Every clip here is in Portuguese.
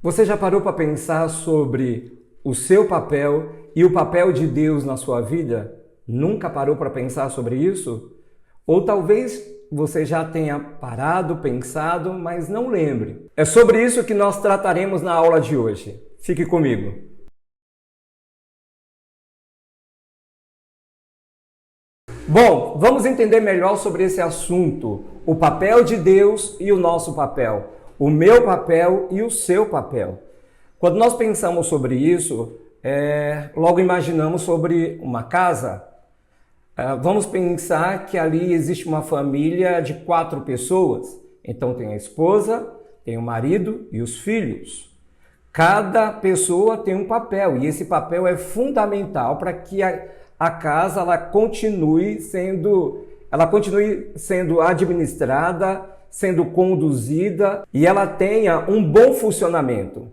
Você já parou para pensar sobre o seu papel e o papel de Deus na sua vida? Nunca parou para pensar sobre isso? Ou talvez você já tenha parado, pensado, mas não lembre. É sobre isso que nós trataremos na aula de hoje. Fique comigo. Bom, vamos entender melhor sobre esse assunto, o papel de Deus e o nosso papel, o meu papel e o seu papel. Quando nós pensamos sobre isso, logo imaginamos sobre uma casa. Vamos pensar que ali existe uma família de 4 pessoas. Então tem a esposa, tem o marido e os filhos. Cada pessoa tem um papel e esse papel é fundamental para que a casa ela continue sendo administrada, sendo conduzida e ela tenha um bom funcionamento.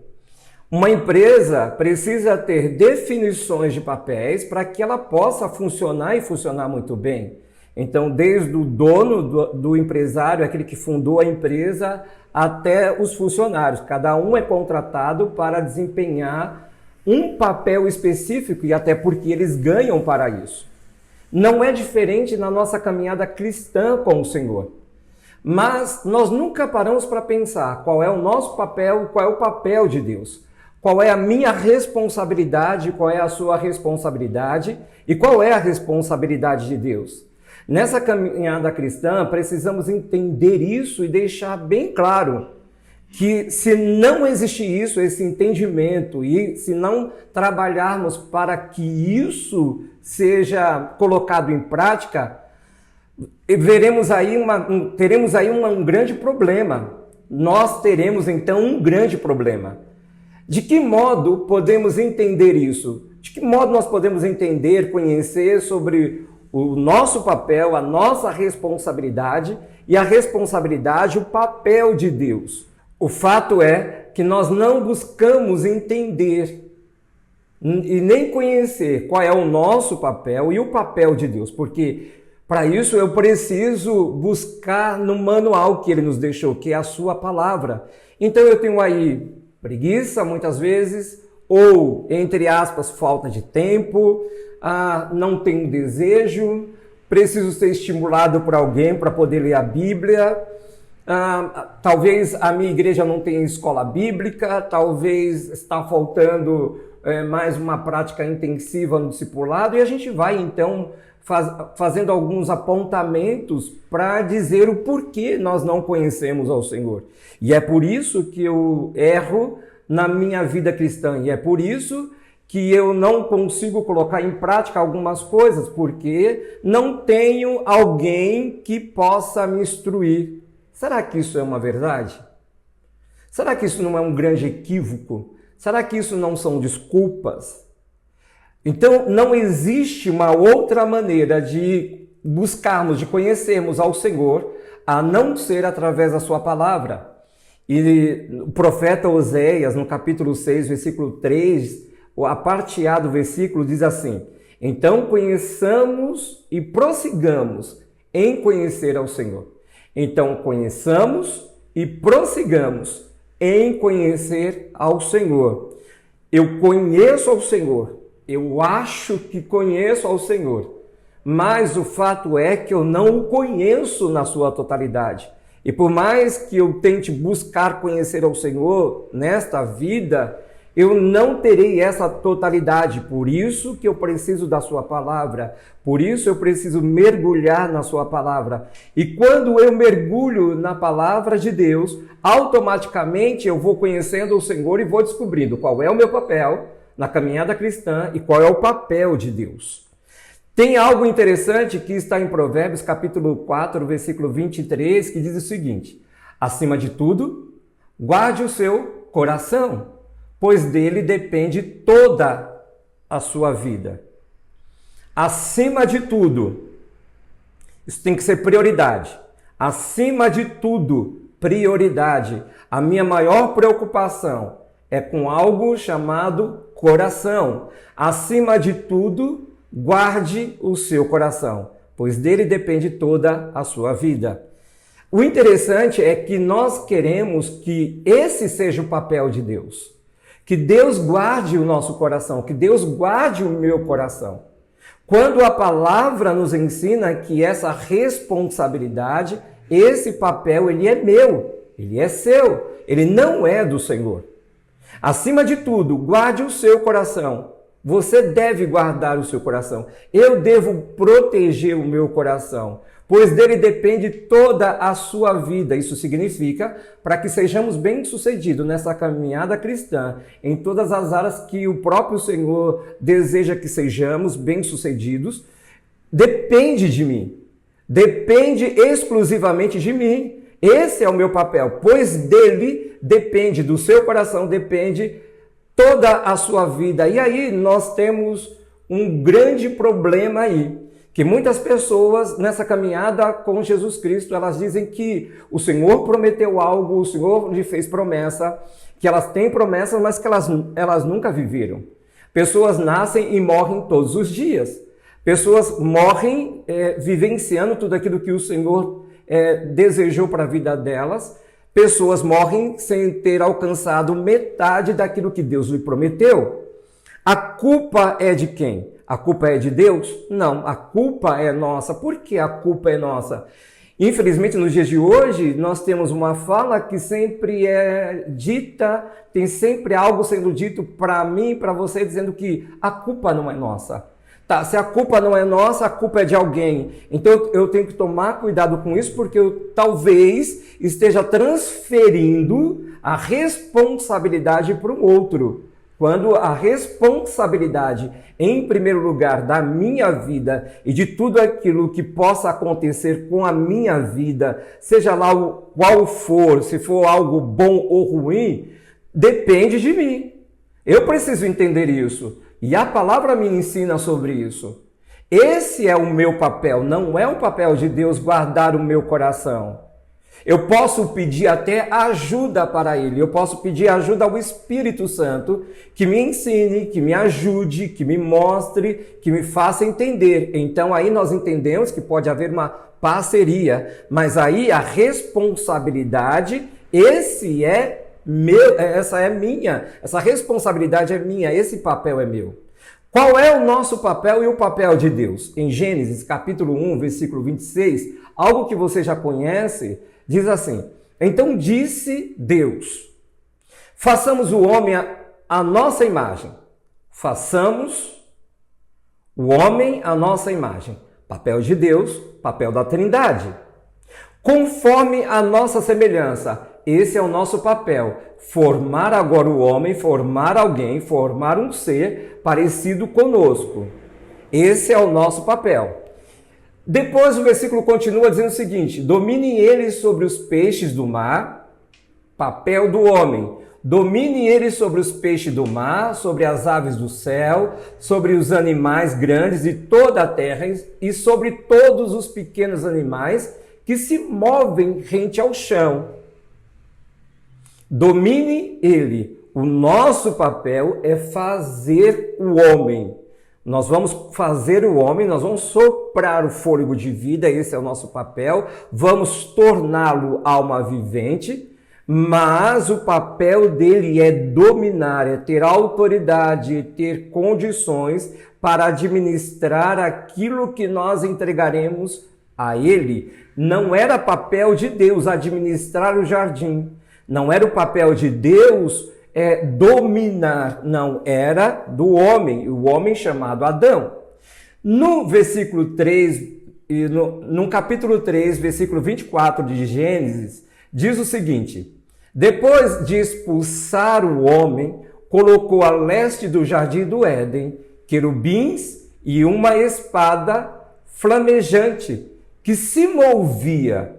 Uma empresa precisa ter definições de papéis para que ela possa funcionar e funcionar muito bem. Então, desde o dono do empresário, aquele que fundou a empresa, até os funcionários. Cada um é contratado para desempenhar um papel específico e até porque eles ganham para isso. Não é diferente na nossa caminhada cristã com o Senhor. Mas nós nunca paramos para pensar qual é o nosso papel, qual é o papel de Deus. Qual é a minha responsabilidade, qual é a sua responsabilidade e qual é a responsabilidade de Deus. Nessa caminhada cristã, precisamos entender isso e deixar bem claro que se não existir isso, esse entendimento, e se não trabalharmos para que isso seja colocado em prática, teremos aí um grande problema. Nós teremos então um grande problema. De que modo podemos entender isso? De que modo nós podemos entender, conhecer sobre o nosso papel, a nossa responsabilidade e a responsabilidade, o papel de Deus? O fato é que nós não buscamos entender e nem conhecer qual é o nosso papel e o papel de Deus, porque para isso eu preciso buscar no manual que Ele nos deixou, que é a sua palavra. Então eu tenho aí preguiça, muitas vezes, ou, entre aspas, falta de tempo, não tenho desejo, preciso ser estimulado por alguém para poder ler a Bíblia, talvez a minha igreja não tenha escola bíblica, talvez está faltando mais uma prática intensiva no discipulado, e a gente vai, então, fazendo alguns apontamentos para dizer o porquê nós não conhecemos ao Senhor. E é por isso que eu erro na minha vida cristã. E é por isso que eu não consigo colocar em prática algumas coisas, porque não tenho alguém que possa me instruir. Será que isso é uma verdade? Será que isso não é um grande equívoco? Será que isso não são desculpas? Então, não existe uma outra maneira de buscarmos, de conhecermos ao Senhor, a não ser através da sua palavra. E o profeta Oséias, no capítulo 6, versículo 3, a parte A do versículo diz assim: então conheçamos e prossigamos em conhecer ao Senhor. Então conheçamos e prossigamos em conhecer ao Senhor. Eu conheço ao Senhor. Eu acho que conheço ao Senhor, mas o fato é que eu não o conheço na sua totalidade. E por mais que eu tente buscar conhecer ao Senhor nesta vida, eu não terei essa totalidade. Por isso que eu preciso da sua palavra, por isso eu preciso mergulhar na sua palavra. E quando eu mergulho na palavra de Deus, automaticamente eu vou conhecendo o Senhor e vou descobrindo qual é o meu papel na caminhada cristã e qual é o papel de Deus. Tem algo interessante que está em Provérbios, capítulo 4, versículo 23, que diz o seguinte: acima de tudo, guarde o seu coração, pois dele depende toda a sua vida. Acima de tudo, isso tem que ser prioridade. Acima de tudo, prioridade. A minha maior preocupação é com algo chamado coração. Acima de tudo, guarde o seu coração, pois dele depende toda a sua vida. O interessante é que nós queremos que esse seja o papel de Deus. Que Deus guarde o nosso coração, que Deus guarde o meu coração. Quando a palavra nos ensina que essa responsabilidade, esse papel, ele é meu, ele é seu, ele não é do Senhor. Acima de tudo, guarde o seu coração. Você deve guardar o seu coração. Eu devo proteger o meu coração, pois dele depende toda a sua vida. Isso significa para que sejamos bem-sucedidos nessa caminhada cristã, em todas as áreas que o próprio Senhor deseja que sejamos bem-sucedidos, depende de mim. Depende exclusivamente de mim. Esse é o meu papel, pois dele depende, do seu coração depende toda a sua vida. E aí nós temos um grande problema aí, que muitas pessoas nessa caminhada com Jesus Cristo, elas dizem que o Senhor prometeu algo, o Senhor lhe fez promessa, que elas têm promessas, mas que elas nunca viveram. Pessoas nascem e morrem todos os dias. Pessoas morrem vivenciando tudo aquilo que o Senhor desejou para a vida delas. Pessoas morrem sem ter alcançado metade daquilo que Deus lhe prometeu. A culpa é de quem? A culpa é de Deus? Não, a culpa é nossa. Por que a culpa é nossa? Infelizmente, nos dias de hoje, nós temos uma fala que sempre é dita, tem sempre algo sendo dito para mim e para você, dizendo que a culpa não é nossa. Tá, se a culpa não é nossa, a culpa é de alguém. Então eu tenho que tomar cuidado com isso, porque eu talvez esteja transferindo a responsabilidade para um outro. Quando a responsabilidade, em primeiro lugar, da minha vida e de tudo aquilo que possa acontecer com a minha vida, seja lá qual for, se for algo bom ou ruim, depende de mim. Eu preciso entender isso. E a palavra me ensina sobre isso. Esse é o meu papel, não é o papel de Deus guardar o meu coração. Eu posso pedir até ajuda para Ele, eu posso pedir ajuda ao Espírito Santo, que me ensine, que me ajude, que me mostre, que me faça entender. Então aí nós entendemos que pode haver uma parceria, mas aí a responsabilidade, essa é minha, essa responsabilidade é minha, esse papel é meu. Qual é o nosso papel e o papel de Deus? Em Gênesis capítulo 1, versículo 26, algo que você já conhece, diz assim: então disse Deus, façamos o homem à nossa imagem. Façamos o homem à nossa imagem. Papel de Deus, papel da Trindade. Conforme a nossa semelhança. Esse é o nosso papel. Formar agora o homem, formar alguém, formar um ser parecido conosco. Esse é o nosso papel. Depois o versículo continua dizendo o seguinte: domine eles sobre os peixes do mar, papel do homem. Domine eles sobre os peixes do mar, sobre as aves do céu, sobre os animais grandes de toda a terra e sobre todos os pequenos animais que se movem rente ao chão. Domine ele. O nosso papel é fazer o homem. Nós vamos fazer o homem, nós vamos soprar o fôlego de vida, esse é o nosso papel. Vamos torná-lo alma vivente, mas o papel dele é dominar, é ter autoridade, é ter condições para administrar aquilo que nós entregaremos a ele. Não era papel de Deus administrar o jardim. Não era o papel de Deus dominar, não, era do homem, o homem chamado Adão. No versículo 3, no capítulo 3, versículo 24 de Gênesis, diz o seguinte: depois de expulsar o homem, colocou a leste do jardim do Éden querubins e uma espada flamejante que se movia.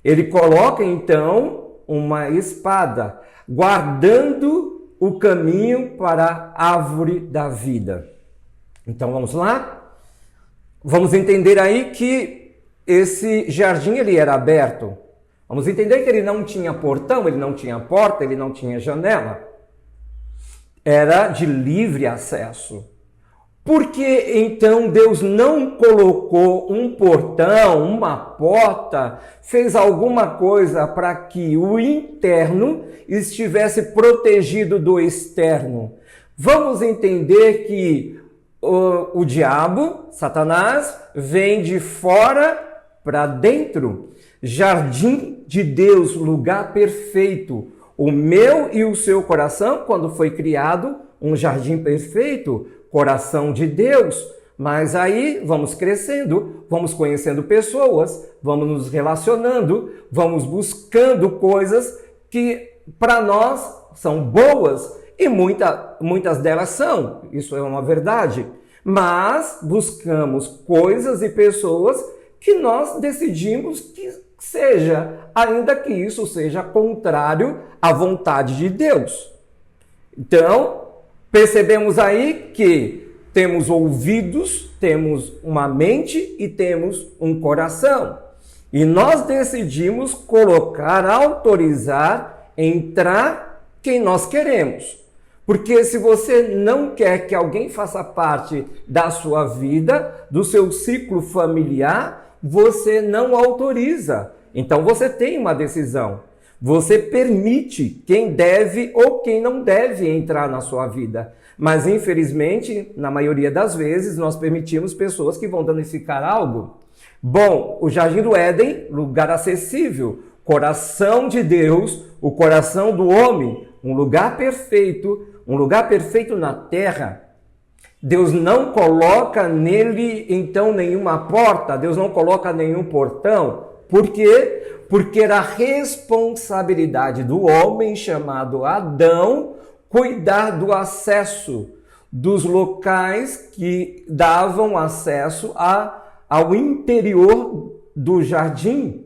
Ele coloca então uma espada, guardando o caminho para a árvore da vida. Então vamos lá? Vamos entender aí que esse jardim ele era aberto. Vamos entender que ele não tinha portão, ele não tinha porta, ele não tinha janela. Era de livre acesso. Por que então Deus não colocou um portão, uma porta, fez alguma coisa para que o interno estivesse protegido do externo? Vamos entender que o diabo, Satanás, vem de fora para dentro. Jardim de Deus, lugar perfeito. O meu e o seu coração, quando foi criado, um jardim perfeito, coração de Deus. Mas aí vamos crescendo, vamos conhecendo pessoas, vamos nos relacionando, vamos buscando coisas que para nós são boas e muitas delas são, isso é uma verdade. Mas buscamos coisas e pessoas que nós decidimos que seja, ainda que isso seja contrário à vontade de Deus. Então, percebemos aí que temos ouvidos, temos uma mente e temos um coração. E nós decidimos colocar, autorizar, entrar quem nós queremos. Porque se você não quer que alguém faça parte da sua vida, do seu ciclo familiar, você não autoriza. Então você tem uma decisão. Você permite quem deve ou quem não deve entrar na sua vida. Mas, infelizmente, na maioria das vezes, nós permitimos pessoas que vão danificar algo. Bom, o Jardim do Éden, lugar acessível, coração de Deus, o coração do homem, um lugar perfeito na terra. Deus não coloca nele, então, nenhuma porta, Deus não coloca nenhum portão. Por quê? Porque era responsabilidade do homem chamado Adão cuidar do acesso, dos locais que davam acesso ao interior do jardim.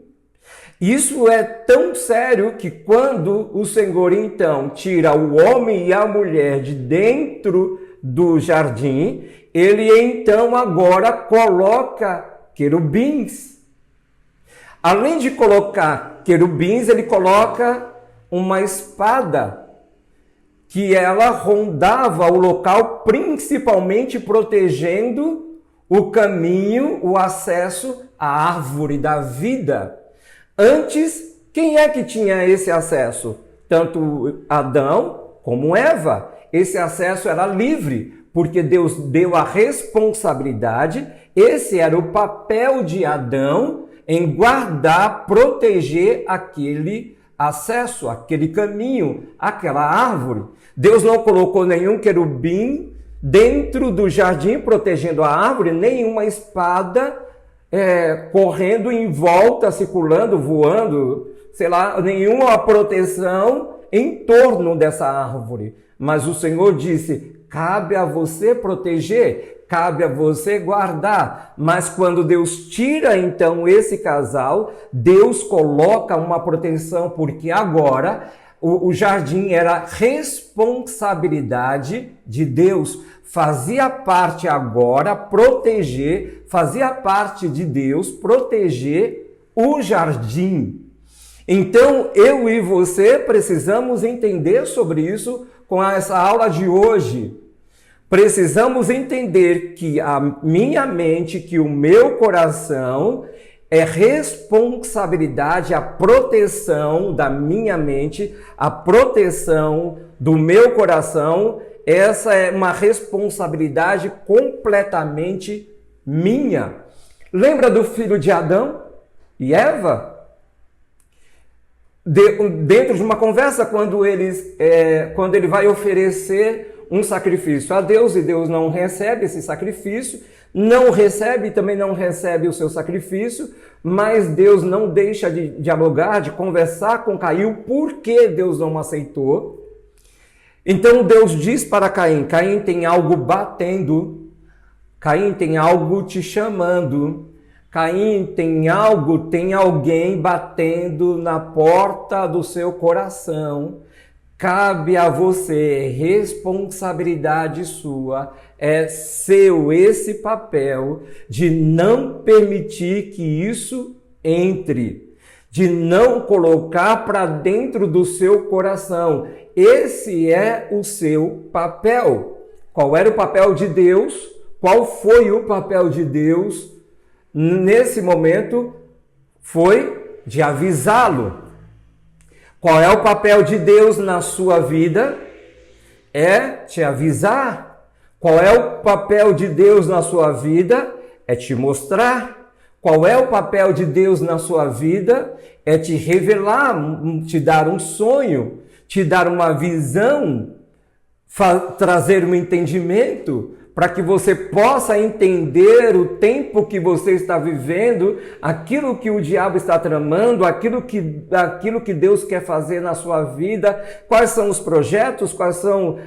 Isso é tão sério que quando o Senhor então tira o homem e a mulher de dentro do jardim, ele então agora coloca querubins. Além de colocar querubins, ele coloca uma espada que ela rondava o local, principalmente protegendo o caminho, o acesso à árvore da vida. Antes, quem é que tinha esse acesso? Tanto Adão como Eva. Esse acesso era livre, porque Deus deu a responsabilidade, esse era o papel de Adão em guardar, proteger aquele acesso, aquele caminho, aquela árvore. Deus não colocou nenhum querubim dentro do jardim protegendo a árvore, nenhuma espada correndo em volta, circulando, voando, sei lá, nenhuma proteção em torno dessa árvore. Mas o Senhor disse, cabe a você proteger, cabe a você guardar. Mas quando Deus tira então esse casal, Deus coloca uma proteção, porque agora o jardim era responsabilidade de Deus. Fazia parte agora proteger, fazia parte de Deus proteger o jardim. Então, eu e você precisamos entender sobre isso com essa aula de hoje. Precisamos entender que a minha mente, que o meu coração é responsabilidade, a proteção da minha mente, a proteção do meu coração. Essa é uma responsabilidade completamente minha. Lembra do filho de Adão e Eva? Dentro de uma conversa, quando ele vai oferecer um sacrifício a Deus, e Deus não recebe esse sacrifício, também não recebe o seu sacrifício, mas Deus não deixa de dialogar, de conversar com Caim, por que Deus não aceitou. Então Deus diz para Caim, Caim, tem algo batendo, Caim, tem algo te chamando, Caim, tem alguém batendo na porta do seu coração. Cabe a você, responsabilidade sua, é seu esse papel de não permitir que isso entre, de não colocar para dentro do seu coração. Esse é o seu papel. Qual era o papel de Deus? Qual foi o papel de Deus nesse momento? Foi de avisá-lo. Qual é o papel de Deus na sua vida? É te avisar. Qual é o papel de Deus na sua vida? É te mostrar. Qual é o papel de Deus na sua vida? É te revelar, te dar um sonho, te dar uma visão, trazer um entendimento, para que você possa entender o tempo que você está vivendo, aquilo que o diabo está tramando, aquilo que Deus quer fazer na sua vida, quais são os projetos, quais são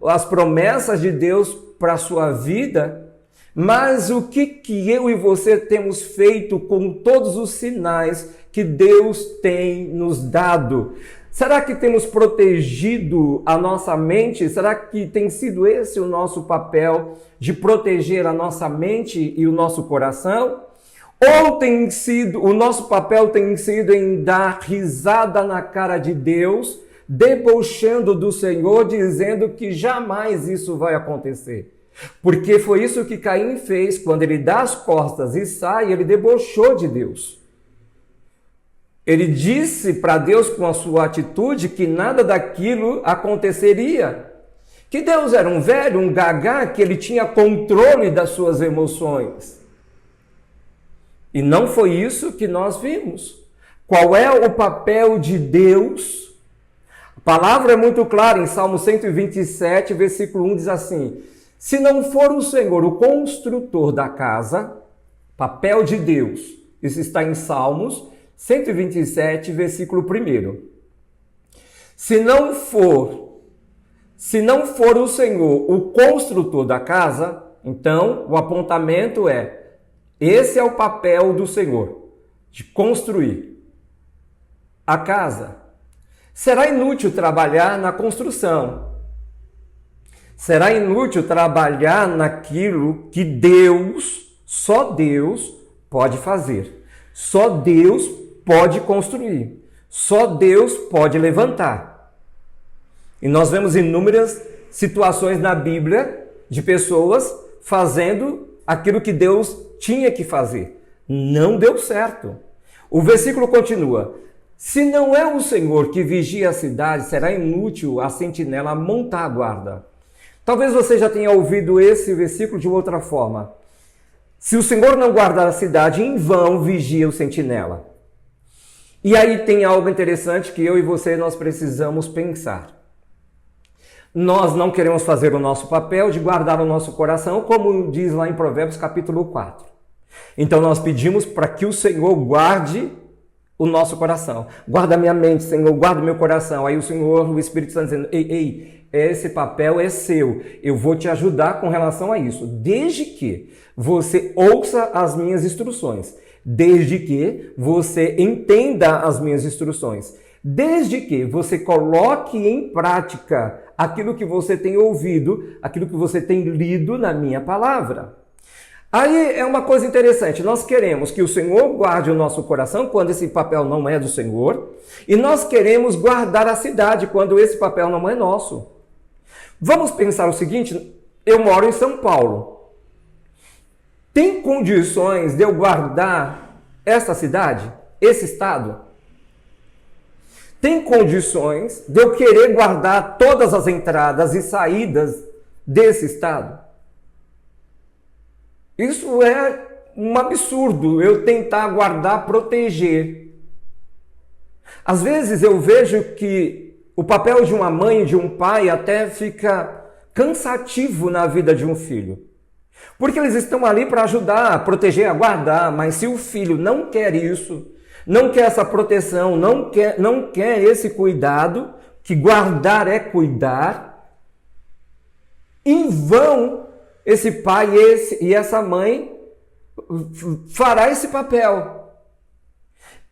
as promessas de Deus para a sua vida. Mas o que eu e você temos feito com todos os sinais que Deus tem nos dado? Será que temos protegido a nossa mente? Será que tem sido esse o nosso papel, de proteger a nossa mente e o nosso coração? Ou o nosso papel tem sido em dar risada na cara de Deus, debochando do Senhor, dizendo que jamais isso vai acontecer? Porque foi isso que Caim fez. Quando ele dá as costas e sai, ele debochou de Deus. Ele disse para Deus com a sua atitude que nada daquilo aconteceria. Que Deus era um velho, um gagá, que ele tinha controle das suas emoções. E não foi isso que nós vimos. Qual é o papel de Deus? A palavra é muito clara em Salmo 127, versículo 1, diz assim: se não for o Senhor o construtor da casa, papel de Deus, isso está em Salmos 127, versículo 1. Se não for o Senhor o construtor da casa, então o apontamento esse é o papel do Senhor, de construir a casa. Será inútil trabalhar na construção. Será inútil trabalhar naquilo que só Deus pode fazer. Só Deus pode construir. Só Deus pode levantar. E nós vemos inúmeras situações na Bíblia de pessoas fazendo aquilo que Deus tinha que fazer. Não deu certo. O versículo continua: se não é o Senhor que vigia a cidade, será inútil a sentinela montar a guarda. Talvez você já tenha ouvido esse versículo de outra forma. Se o Senhor não guardar a cidade, em vão vigia o sentinela. E aí tem algo interessante que eu e você nós precisamos pensar. Nós não queremos fazer o nosso papel de guardar o nosso coração, como diz lá em Provérbios capítulo 4. Então nós pedimos para que o Senhor guarde o nosso coração. Guarda a minha mente, Senhor, guarda o meu coração. Aí o Senhor, o Espírito Santo dizendo: ei, esse papel é seu. Eu vou te ajudar com relação a isso, desde que você ouça as minhas instruções, desde que você entenda as minhas instruções, desde que você coloque em prática aquilo que você tem ouvido, aquilo que você tem lido na minha palavra. Aí é uma coisa interessante, nós queremos que o Senhor guarde o nosso coração quando esse papel não é do Senhor, e nós queremos guardar a cidade quando esse papel não é nosso. Vamos pensar o seguinte: eu moro em São Paulo. Tem condições de eu guardar essa cidade, esse estado? Tem condições de eu querer guardar todas as entradas e saídas desse estado? Isso é um absurdo, eu tentar guardar, proteger. Às vezes eu vejo que o papel de uma mãe e de um pai até fica cansativo na vida de um filho. Porque eles estão ali para ajudar, a proteger, a guardar, mas se o filho não quer isso, não quer essa proteção, não quer esse cuidado, que guardar é cuidar, em vão esse pai e essa mãe fará esse papel.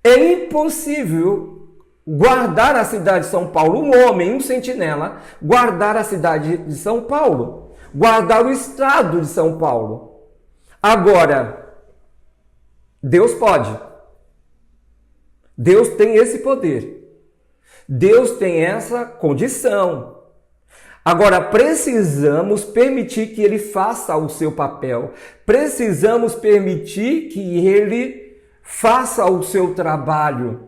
É impossível guardar a cidade de São Paulo, um homem, um sentinela, guardar a cidade de São Paulo, guardar o estado de São Paulo. Agora, Deus pode. Deus tem esse poder. Deus tem essa condição. Agora, precisamos permitir que ele faça o seu papel. Precisamos permitir que ele faça o seu trabalho,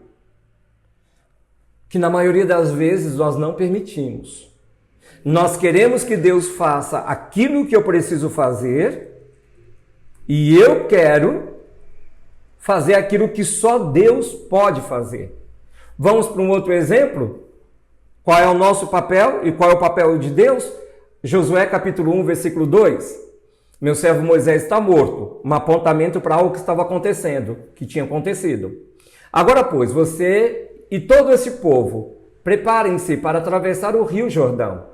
que na maioria das vezes nós não permitimos. Nós queremos que Deus faça aquilo que eu preciso fazer e eu quero fazer aquilo que só Deus pode fazer. Vamos para um outro exemplo? Qual é o nosso papel e qual é o papel de Deus? Josué capítulo 1, versículo 2. Meu servo Moisés está morto. Um apontamento para algo que estava acontecendo, que tinha acontecido. Agora, pois, você e todo esse povo, preparem-se para atravessar o rio Jordão.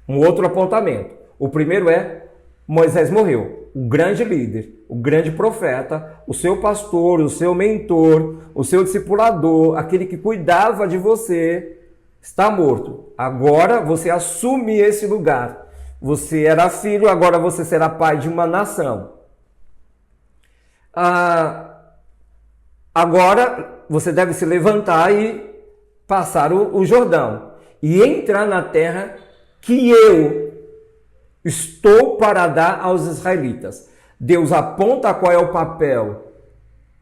Um outro apontamento. O primeiro é, Moisés morreu. O grande líder, o grande profeta, o seu pastor, o seu mentor, o seu discipulador, aquele que cuidava de você, está morto. Agora você assume esse lugar. Você era filho, agora você será pai de uma nação. Agora você deve se levantar e passar o Jordão e entrar na terra que eu estou para dar aos israelitas. Deus aponta qual é o papel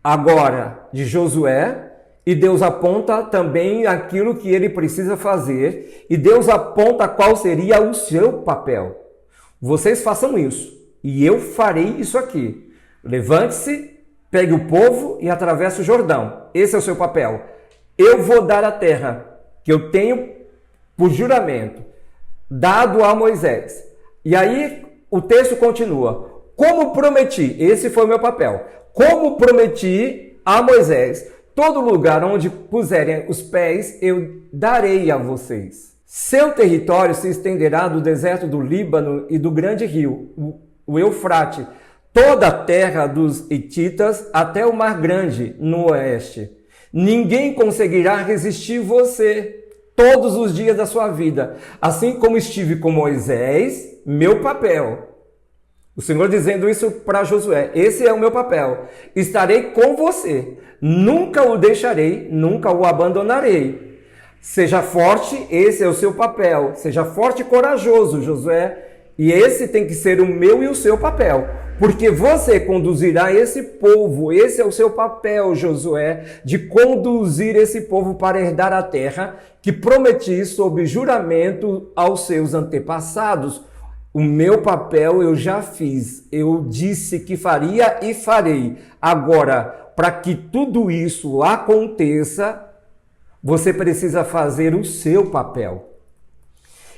agora de Josué e Deus aponta também aquilo que ele precisa fazer e Deus aponta qual seria o seu papel. Vocês façam isso e eu farei isso aqui. Levante-se, pegue o povo e atravesse o Jordão. Esse é o seu papel. Eu vou dar a terra que eu tenho por juramento, dado a Moisés. E aí o texto continua. Como prometi, esse foi o meu papel. Como prometi a Moisés, todo lugar onde puserem os pés, eu darei a vocês. Seu território se estenderá do deserto do Líbano e do grande rio, o Eufrate, toda a terra dos hititas até o Mar Grande, no oeste. Ninguém conseguirá resistir você todos os dias da sua vida. Assim como estive com Moisés, meu papel. O Senhor dizendo isso para Josué. Esse é o meu papel. Estarei com você. Nunca o deixarei, nunca o abandonarei. Seja forte, esse é o seu papel. Seja forte e corajoso, Josué. E esse tem que ser o meu e o seu papel. Porque você conduzirá esse povo, esse é o seu papel, Josué, de conduzir esse povo para herdar a terra que prometi sob juramento aos seus antepassados. O meu papel eu já fiz, eu disse que faria e farei. Agora, para que tudo isso aconteça, você precisa fazer o seu papel.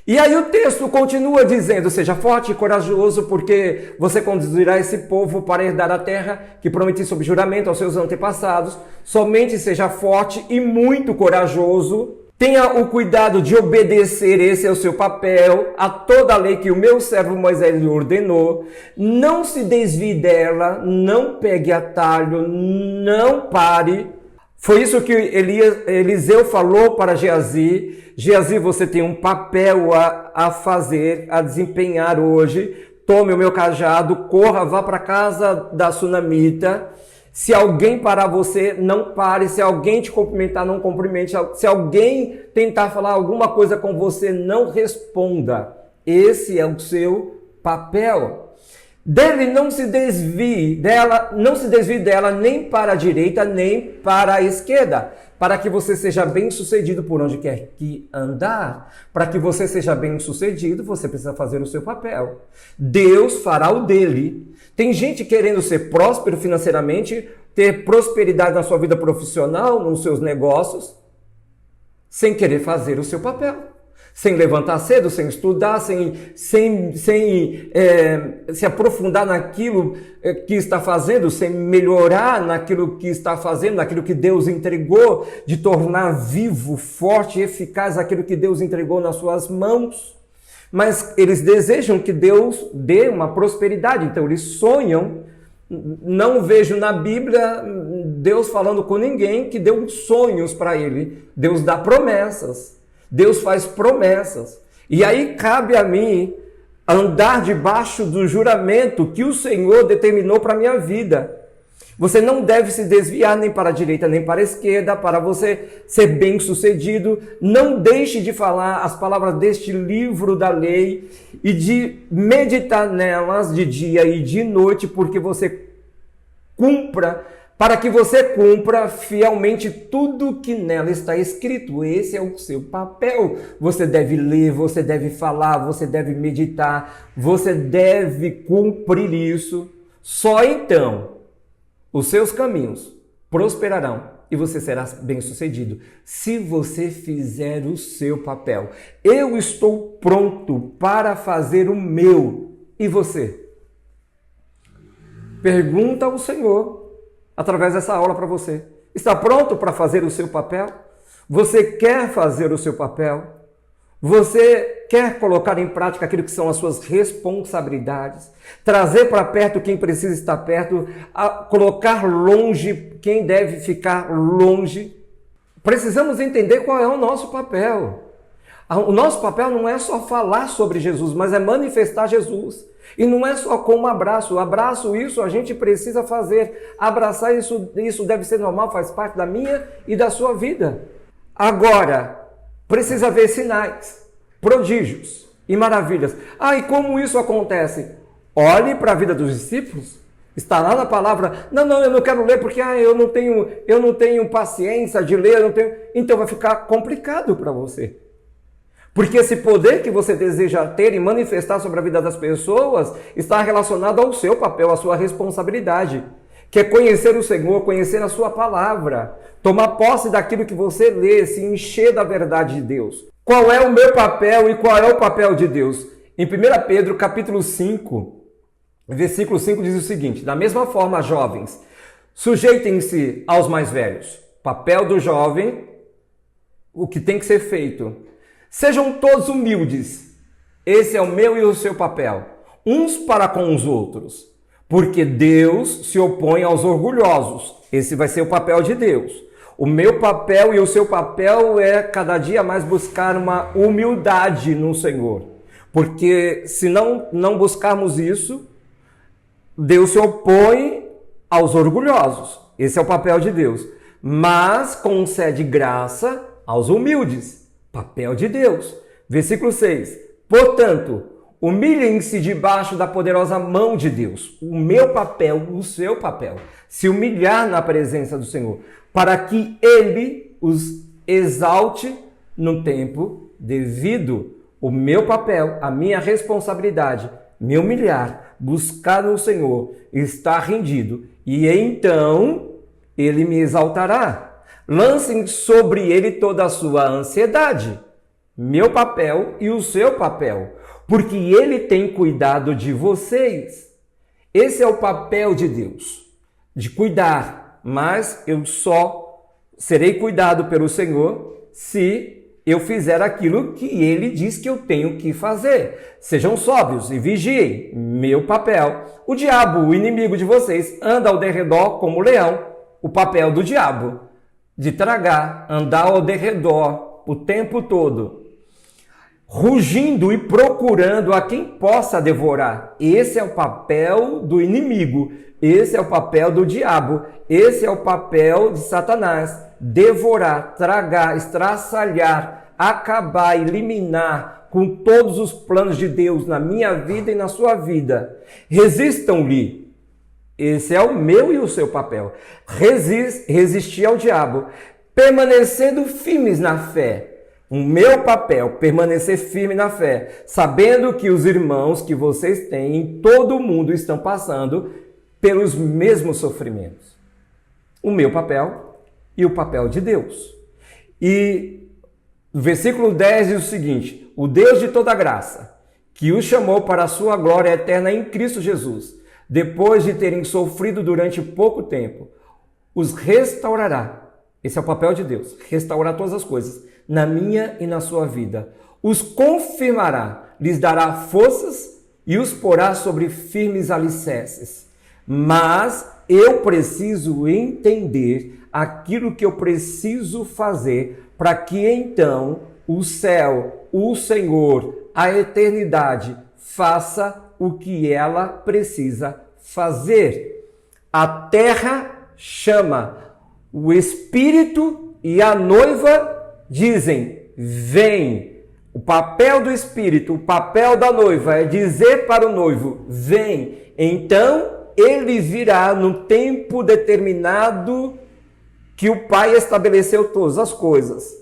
E aí o texto continua dizendo, seja forte e corajoso, porque você conduzirá esse povo para herdar a terra que prometi sob juramento aos seus antepassados. Somente seja forte e muito corajoso. Tenha o cuidado de obedecer, esse é o seu papel, a toda a lei que o meu servo Moisés lhe ordenou. Não se desvie dela, não pegue atalho, não pare. Foi isso que Eliseu falou para Geazi. Geazi, você tem um papel a fazer, a desempenhar hoje. Tome o meu cajado, corra, vá para a casa da sunamita. Se alguém parar você, não pare. Se alguém te cumprimentar, não cumprimente. Se alguém tentar falar alguma coisa com você, não responda. Esse é o seu papel. Dele não se desvie dela nem para a direita, nem para a esquerda, para que você seja bem-sucedido por onde quer que andar. Para que você seja bem-sucedido, você precisa fazer o seu papel. Deus fará o dele. Tem gente querendo ser próspero financeiramente, ter prosperidade na sua vida profissional, nos seus negócios, sem querer fazer o seu papel. Sem levantar cedo, sem estudar, sem se aprofundar naquilo que está fazendo, sem melhorar naquilo que está fazendo, naquilo que Deus entregou, de tornar vivo, forte e eficaz aquilo que Deus entregou nas suas mãos. Mas eles desejam que Deus dê uma prosperidade, então eles sonham. Não vejo na Bíblia Deus falando com ninguém que deu sonhos para ele. Deus dá promessas. Deus faz promessas. E aí cabe a mim andar debaixo do juramento que o Senhor determinou para a minha vida. Você não deve se desviar nem para a direita nem para a esquerda para você ser bem-sucedido. Não deixe de falar as palavras deste livro da lei e de meditar nelas de dia e de noite, porque para que você cumpra fielmente tudo que nela está escrito. Esse é o seu papel. Você deve ler, você deve falar, você deve meditar, você deve cumprir isso. Só então os seus caminhos prosperarão e você será bem-sucedido se você fizer o seu papel. Eu estou pronto para fazer o meu. E você? Pergunta ao Senhor através dessa aula para você. Está pronto para fazer o seu papel? Você quer fazer o seu papel? Você quer colocar em prática aquilo que são as suas responsabilidades? Trazer para perto quem precisa estar perto? Colocar longe quem deve ficar longe? Precisamos entender qual é o nosso papel. O nosso papel não é só falar sobre Jesus, mas é manifestar Jesus. E não é só com um abraço. Abraço, isso a gente precisa fazer. Abraçar isso deve ser normal, faz parte da minha e da sua vida. Agora, precisa haver sinais, prodígios e maravilhas. E como isso acontece? Olhe para a vida dos discípulos. Está lá na palavra. Não, eu não quero ler porque eu não tenho paciência de ler. Então vai ficar complicado para você. Porque esse poder que você deseja ter e manifestar sobre a vida das pessoas está relacionado ao seu papel, à sua responsabilidade, que é conhecer o Senhor, conhecer a sua palavra, tomar posse daquilo que você lê, se encher da verdade de Deus. Qual é o meu papel e qual é o papel de Deus? Em 1 Pedro, capítulo 5, versículo 5 diz o seguinte: da mesma forma, jovens, sujeitem-se aos mais velhos. Papel do jovem, o que tem que ser feito. Sejam todos humildes. Esse é o meu e o seu papel. Uns para com os outros. Porque Deus se opõe aos orgulhosos. Esse vai ser o papel de Deus. O meu papel e o seu papel é cada dia mais buscar uma humildade no Senhor. Porque se não buscarmos isso, Deus se opõe aos orgulhosos. Esse é o papel de Deus. Mas concede graça aos humildes. Papel de Deus. Versículo 6. Portanto, humilhem-se debaixo da poderosa mão de Deus. O meu papel, o seu papel. Se humilhar na presença do Senhor. Para que Ele os exalte no tempo devido. O meu papel, a minha responsabilidade, me humilhar, buscar no Senhor, estar rendido. E então Ele me exaltará. Lancem sobre ele toda a sua ansiedade, meu papel e o seu papel, porque ele tem cuidado de vocês. Esse é o papel de Deus, de cuidar, mas eu só serei cuidado pelo Senhor se eu fizer aquilo que ele diz que eu tenho que fazer. Sejam sóbrios e vigiem, meu papel. O diabo, o inimigo de vocês, anda ao derredor como leão, o papel do diabo. De tragar, andar ao derredor o tempo todo, rugindo e procurando a quem possa devorar. Esse é o papel do inimigo, esse é o papel do diabo, esse é o papel de Satanás. Devorar, tragar, estraçalhar, acabar, eliminar com todos os planos de Deus na minha vida e na sua vida. Resistam-lhe. Esse é o meu e o seu papel. Resistir ao diabo, permanecendo firmes na fé. O meu papel, permanecer firme na fé, sabendo que os irmãos que vocês têm em todo o mundo estão passando pelos mesmos sofrimentos. O meu papel e o papel de Deus. E o versículo 10 diz o seguinte: o Deus de toda graça, que os chamou para a sua glória eterna em Cristo Jesus, depois de terem sofrido durante pouco tempo, os restaurará. Esse é o papel de Deus, restaurar todas as coisas, na minha e na sua vida. Os confirmará, lhes dará forças e os porá sobre firmes alicerces. Mas eu preciso entender aquilo que eu preciso fazer para que então o céu, o Senhor, a eternidade faça o que ela precisa fazer. A terra chama, o Espírito e a noiva dizem, vem. O papel do Espírito, o papel da noiva é dizer para o noivo, vem. Então, ele virá no tempo determinado que o Pai estabeleceu todas as coisas.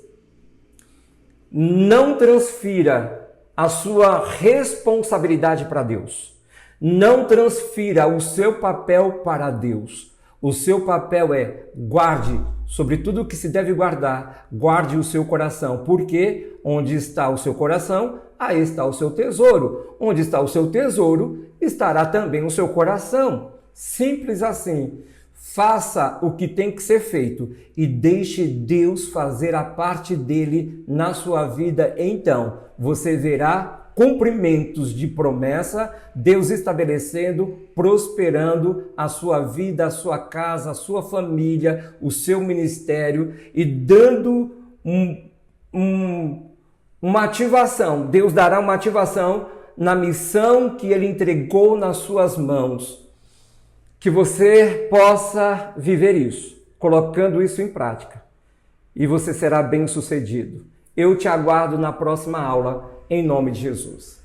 Não transfira a sua responsabilidade para Deus. Não transfira o seu papel para Deus. O seu papel é guarde sobre tudo o que se deve guardar, guarde o seu coração, porque onde está o seu coração, aí está o seu tesouro. Onde está o seu tesouro, estará também o seu coração. Simples assim. Faça o que tem que ser feito e deixe Deus fazer a parte dele na sua vida. Então, você verá cumprimentos de promessa, Deus estabelecendo, prosperando a sua vida, a sua casa, a sua família, o seu ministério e dando uma ativação. Deus dará uma ativação na missão que Ele entregou nas suas mãos. Que você possa viver isso, colocando isso em prática. E você será bem-sucedido. Eu te aguardo na próxima aula, em nome de Jesus.